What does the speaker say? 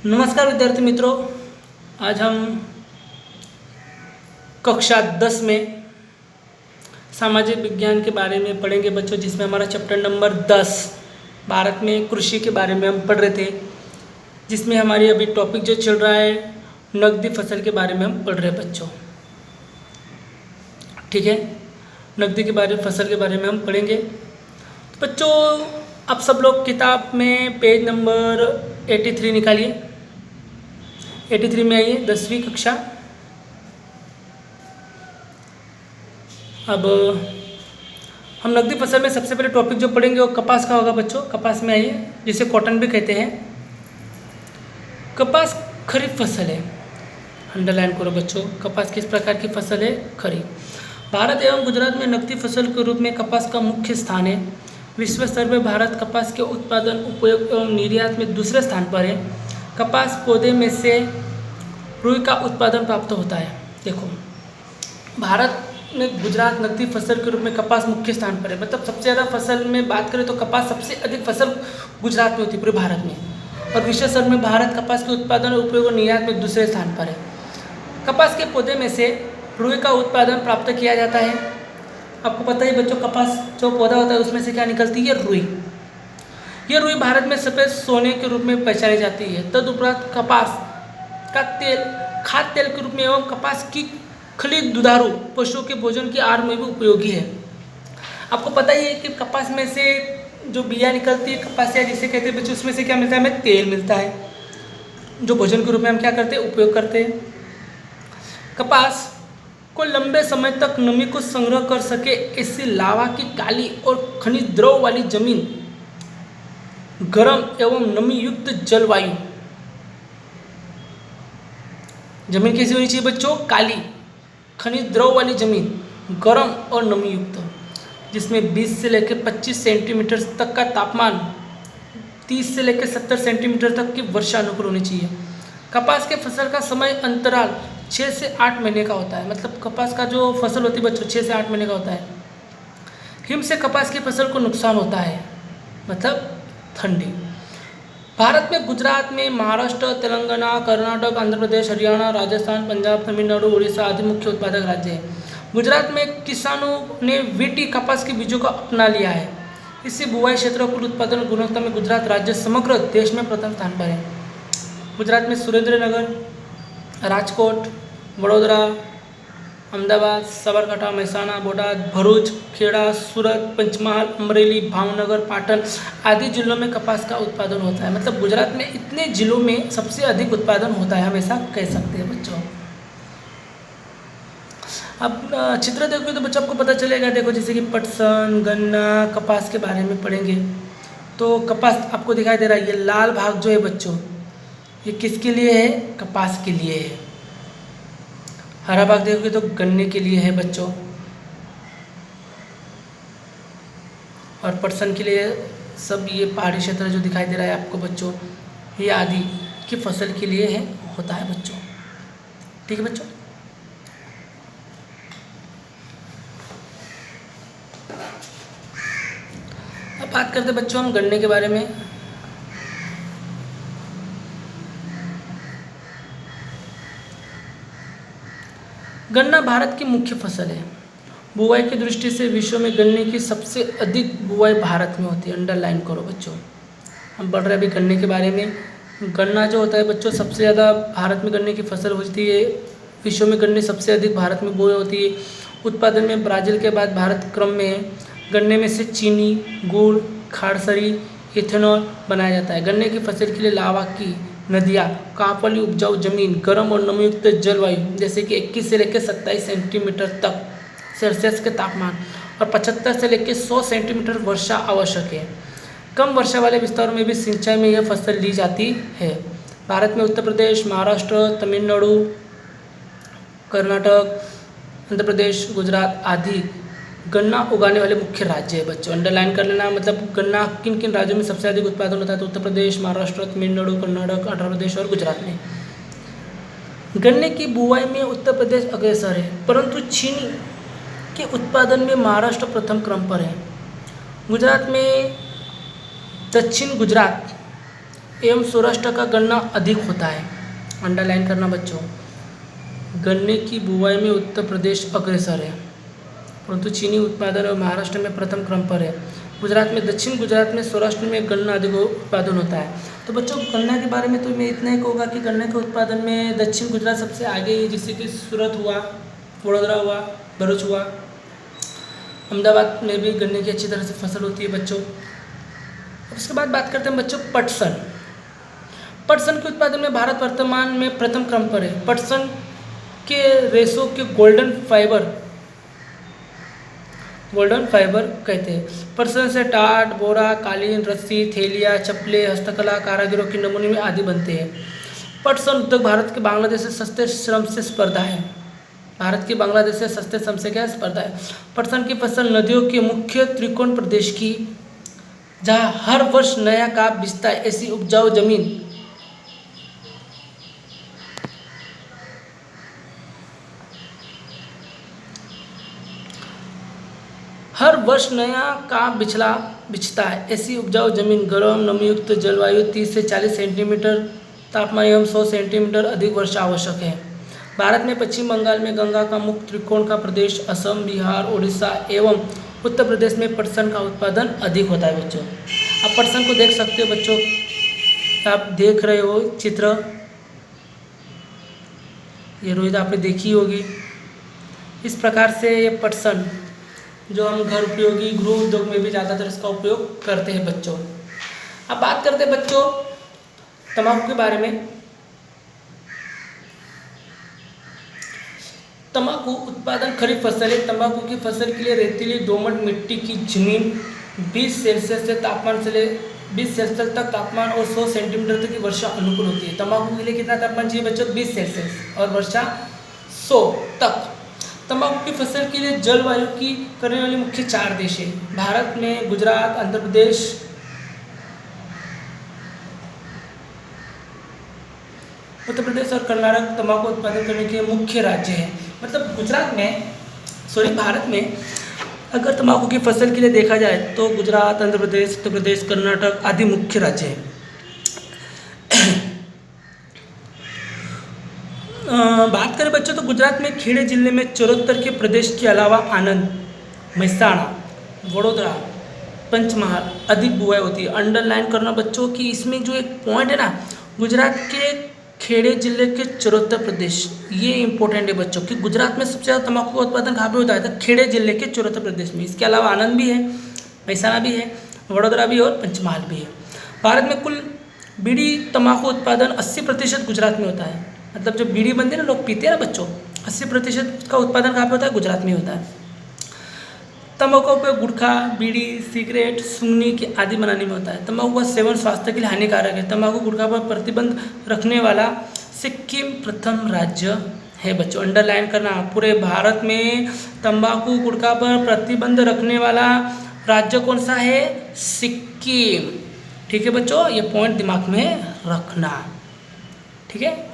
नमस्कार विद्यार्थी मित्रों, आज हम कक्षा 10 में सामाजिक विज्ञान के बारे में पढ़ेंगे बच्चों, जिसमें हमारा चैप्टर नंबर 10 भारत में कृषि के बारे में हम पढ़ रहे थे, जिसमें हमारी अभी टॉपिक जो चल रहा है नकदी फसल के बारे में हम पढ़ रहे हैं बच्चों। ठीक है, नकदी के बारे फसल के बारे में हम पढ़ेंगे। तो बच्चों आप सब लोग किताब में पेज नंबर 83 निकालिए। 83 में आइए, 10वीं कक्षा। अब हम नकदी फसल में सबसे पहले टॉपिक जो पढ़ेंगे वो कपास का होगा बच्चों। कपास में आइए, जिसे कॉटन भी कहते हैं। कपास खरीफ फसल है, अंडरलाइन करो बच्चों। कपास किस प्रकार की फसल है? खरीफ। भारत एवं गुजरात में नकदी फसल के रूप में कपास का मुख्य स्थान है। विश्व स्तर पर भारत कपास के उत्पादन, उपयोग एवं निर्यात में दूसरे स्थान पर है। कपास पौधे में से रुई का उत्पादन प्राप्त होता है। देखो, भारत में गुजरात नकदी फसल के रूप में कपास मुख्य स्थान पर है। मतलब सबसे ज़्यादा फसल में बात करें तो कपास सबसे अधिक फसल गुजरात में होती है पूरे भारत में। और विश्व स्तर में भारत कपास के उत्पादन, उपयोग और निर्यात में दूसरे स्थान पर है। कपास के पौधे में से रुई का उत्पादन प्राप्त किया जाता है। आपको पता ही बच्चों, कपास जो पौधा होता है उसमें से क्या निकलती है? रुई। ये रुई भारत में सफ़ेद सोने के रूप में पहचानी जाती है। तदुपरांत कपास का तेल खाद्य तेल के रूप में एवं कपास की खली दुधारू पशुओं के भोजन की आहार में भी उपयोगी है। आपको पता ही है कि कपास में से जो बिया निकलती है, कपासिया जिसे कहते हैं बच्चों, उसमें से क्या मिलता है? हमें तेल मिलता है, जो भोजन के रूप में हम क्या करते हैं? उपयोग करते हैं। कपास को लंबे समय तक नमी को संग्रह कर सके ऐसी लावा की काली और खनिज द्रव वाली जमीन, गर्म एवं नमी युक्त जलवायु। जमीन कैसी होनी चाहिए बच्चों? काली, खनिज द्रव वाली जमीन, गर्म और नमी युक्त, जिसमें 20 से लेकर 25 सेंटीमीटर तक का तापमान, 30 से लेकर 70 सेंटीमीटर तक की वर्षा अनुकूल होनी चाहिए। कपास के फसल का समय अंतराल 6 से 8 महीने का होता है। मतलब कपास का जो फसल होती है बच्चों 6 से 8 महीने का होता है। हिम से कपास की फसल को नुकसान होता है, मतलब ठंडी। भारत में गुजरात में महाराष्ट्र, तेलंगाना, कर्नाटक, आंध्र प्रदेश, हरियाणा, राजस्थान, पंजाब, तमिलनाडु, उड़ीसा आदि मुख्य उत्पादक राज्य हैं। गुजरात में किसानों ने वीटी कपास के बीजों को अपना लिया है। इससे बुवाई क्षेत्र, कुल उत्पादन, गुणवत्ता में गुजरात राज्य समग्र देश में प्रथम स्थान पर है। गुजरात में सुरेंद्रनगर, राजकोट, वडोदरा, अहमदाबाद, साबरकांठा, महेसाणा, बोटाद, भरूच, खेड़ा, सूरत, पंचमहाल, अमरेली, भावनगर, पाटन आदि जिलों में कपास का उत्पादन होता है। मतलब गुजरात में इतने जिलों में सबसे अधिक उत्पादन होता है, हम ऐसा कह सकते हैं बच्चों। अब चित्र देखोगे तो बच्चों आपको पता चलेगा। देखो, जैसे कि पटसन, गन्ना, कपास के बारे में पढ़ेंगे तो कपास आपको दिखाई दे रहा है। ये लाल भाग जो है बच्चों, ये किसके लिए है? कपास के लिए है। हरा भाग देखोगे तो गन्ने के लिए है बच्चों, और पटसन के लिए सब ये पहाड़ी क्षेत्र जो दिखाई दे रहा है आपको बच्चों, ये आदि की फसल के लिए है, होता है बच्चों। ठीक है बच्चों। अब बात करते हैं बच्चों हम गन्ने के बारे में। गन्ना भारत की मुख्य फसल है। बुवाई की दृष्टि से विश्व में गन्ने की सबसे अधिक बुवाई भारत में होती है। अंडरलाइन करो बच्चों। हम पढ़ रहे हैं अभी गन्ने के बारे में। गन्ना जो होता है बच्चों, सबसे ज़्यादा भारत में गन्ने की फसल होती है। विश्व में गन्ने सबसे अधिक भारत में बुआई होती है। उत्पादन में ब्राज़ील के बाद भारत क्रम में है। गन्ने में से चीनी, गुड़, खारसरी, इथेनॉल बनाया जाता है। गन्ने की फसल के लिए लावा की नदियाँ, कांप वाली उपजाऊ जमीन, गर्म और नमीयुक्त जलवायु, जैसे कि 21 से लेकर 27 सेंटीमीटर तक सेल्सियस के तापमान और 75 से लेकर 100 सेंटीमीटर वर्षा आवश्यक है। कम वर्षा वाले विस्तारों में भी सिंचाई में यह फसल ली जाती है। भारत में उत्तर प्रदेश, महाराष्ट्र, तमिलनाडु, कर्नाटक, आंध्र प्रदेश, गुजरात आदि गन्ना उगाने वाले मुख्य राज्य है बच्चों। अंडरलाइन कर लेना। मतलब गन्ना किन किन राज्यों में सबसे अधिक उत्पादन होता है? तो उत्तर प्रदेश, महाराष्ट्र, तमिलनाडु, कर्नाटक, आंध्र प्रदेश और गुजरात में। गन्ने की बुवाई में उत्तर प्रदेश अग्रसर है, परंतु चीनी के उत्पादन में महाराष्ट्र प्रथम क्रम पर है। गुजरात में दक्षिण गुजरात एवं 16% का गन्ना अधिक होता है। अंडरलाइन करना बच्चों। गन्ने की बुवाई में उत्तर प्रदेश अग्रसर है, परंतु चीनी उत्पादन और महाराष्ट्र में प्रथम क्रम पर है। गुजरात में, दक्षिण गुजरात में, सौराष्ट्र में गन्ना अधिक उत्पादन होता है। तो बच्चों गन्ना के बारे में तो मैं इतना ही कहूँगा कि गन्ने के उत्पादन में दक्षिण गुजरात सबसे आगे है, जैसे कि सूरत हुआ, वडोदरा हुआ, भरूच हुआ। अहमदाबाद में भी गन्ने की अच्छी तरह से फसल होती है बच्चों। उसके बाद बात करते हैं बच्चों पटसन। पटसन के उत्पादन में भारत वर्तमान में प्रथम क्रम पर है। पटसन के रेशों के गोल्डन फाइबर कहते हैं। पटसन से टाट, बोरा, कालीन, रस्सी, थैलियाँ, चप्पलें, हस्तकला, कारागिरों के नमूने में आदि बनते हैं। पटसन उद्योग भारत के बांग्लादेश से सस्ते श्रम से स्पर्धा है। भारत की बांग्लादेश से सस्ते श्रम से क्या स्पर्धा है। पटसन की फसल नदियों के मुख्य त्रिकोण प्रदेश की, जहाँ हर वर्ष नया काप बिछता है, ऐसी उपजाऊ जमीन हर वर्ष नया काप बिछता है, ऐसी उपजाऊ जमीन, गर्म नमीयुक्त जलवायु, 30 से 40 सेंटीमीटर तापमान एवं 100 सेंटीमीटर अधिक वर्षा आवश्यक है। भारत में पश्चिम बंगाल में गंगा का मुख्य त्रिकोण का प्रदेश, असम, बिहार, उड़ीसा एवं उत्तर प्रदेश में पटसन का उत्पादन अधिक होता है बच्चों। आप पटसन को देख सकते हो बच्चों, आप देख रहे हो चित्र, ये रोहित आपने देखी होगी। इस प्रकार से ये पटसन जो हम घर उपयोगी गृह उद्योग में भी ज़्यादातर इसका उपयोग करते हैं बच्चों। अब बात करते हैं बच्चों तंबाकू के बारे में। तंबाकू उत्पादन खरीफ फसल है। तंबाकू की फसल के लिए रेतीली दोमट मिट्टी की जमीन 20 सेल्सियस से 20 सेल्सियस तक तापमान और 100 सेंटीमीटर तक की वर्षा अनुकूल होती है। तंबाकू के लिए कितना तापमान चाहिए बच्चों? 20 सेल्सियस और वर्षा 100 तक। तंबाकू की फसल के लिए जलवायु की करने वाले मुख्य 4 देश हैं भारत में। गुजरात, आंध्र प्रदेश, उत्तर प्रदेश और कर्नाटक तंबाकू उत्पादन करने के मुख्य राज्य हैं। मतलब भारत में अगर तंबाकू की फसल के लिए देखा जाए तो गुजरात, आंध्र प्रदेश, उत्तर प्रदेश, कर्नाटक आदि मुख्य राज्य हैं। बात करें बच्चों तो गुजरात में खेड़े जिले में चौहत्तर के प्रदेश के अलावा आनंद, महसाणा, वडोदरा, पंचमहाल अधिक बुआई होती है। अंडरलाइन करना बच्चों कि इसमें जो एक पॉइंट है ना, गुजरात के खेड़े जिले के चौहत्तर प्रदेश, ये इंपॉर्टेंट है बच्चों कि गुजरात में सबसे ज़्यादा तंबाकू का उत्पादन कहाँ पे होता है? तो खेड़े जिले के चौहत्तर प्रदेश में। इसके अलावा आनंद भी है, महसाणा भी है, वडोदरा भी और पंचमहाल भी है। भारत में कुल बीड़ी तंबाकू उत्पादन 80% गुजरात में होता है। मतलब जो बीड़ी बनते हैं ना, लोग पीते हैं ना बच्चों, 80% का उत्पादन कहाँ पे होता है? गुजरात में होता है। तंबाकू का गुटखा, बीड़ी, सिगरेट, सुंगनी के आदि बनाने में होता है। तंबाकू का सेवन स्वास्थ्य के लिए हानिकारक है। तंबाकू गुटखा पर प्रतिबंध रखने वाला सिक्किम प्रथम राज्य है बच्चों। अंडरलाइन करना, पूरे भारत में तंबाकू गुटखा पर प्रतिबंध रखने वाला राज्य कौन सा है? सिक्किम। ठीक है बच्चों, ये पॉइंट दिमाग में रखना। ठीक है।